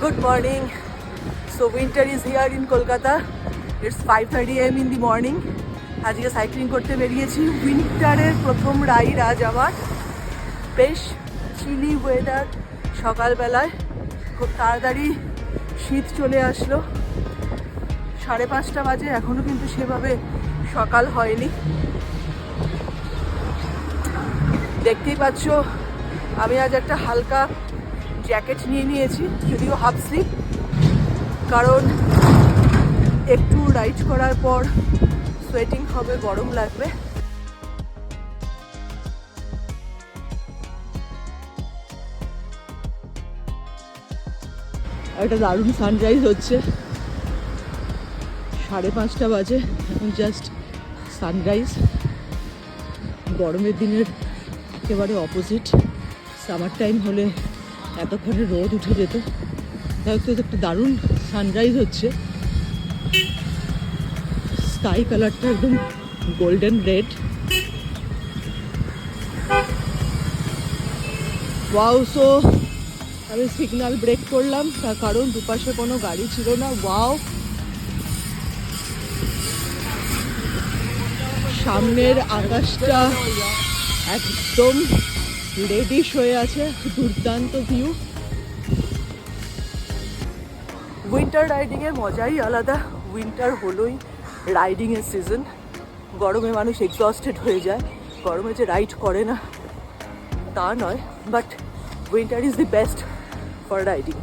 Good morning. So winter is here in Kolkata. It's 5:30 AM in the morning. আজকে cycling করতে বেরিয়েছি। উইন্টারের প্রথম ride আজ আমার। বেশ চিলি ওয়েদার, সকালবেলায় খুব তাড়াতাড়ি শীত চলে আসলো। 5:30 বাজে, এখনো কিন্তু সেভাবে সকাল হয়নি। দেখতেই পাচ্ছ আমি আজ একটা হালকা জ্যাকেট নিয়ে নিয়েছি, যদিও হাফ স্লিভ, কারণ একটু রাইড করার পর সোয়েটিং হবে, গরম লাগবে। একটা দারুণ সানরাইজ হচ্ছে। 5:30 বাজে, এখন জাস্ট সানরাইজ। গরমের দিনের একেবারে অপোজিট। সামার টাইম হলে এতক্ষণে রোদ উঠে যেত। তাই তো একটা দারুণ সানরাইজ হচ্ছে। স্কাই কালারটা একদম গোল্ডেন রেড। ওয়াও! সো আমি সিগন্যাল ব্রেক করলাম, তার কারণ দুপাশে কোনো গাড়ি ছিল না। ওয়াও! সামনের আকাশটা একদম রেডিশ হয়ে আছে, দুর্দান্ত ভিউ। উইন্টার রাইডিংয়ের মজাই আলাদা। উইন্টার হলোই রাইডিংয়ের সিজন। গরমে মানুষ এক্সস্টেড হয়ে যায়, গরমে যে রাইড করে না তা নয়, but winter is the best for riding.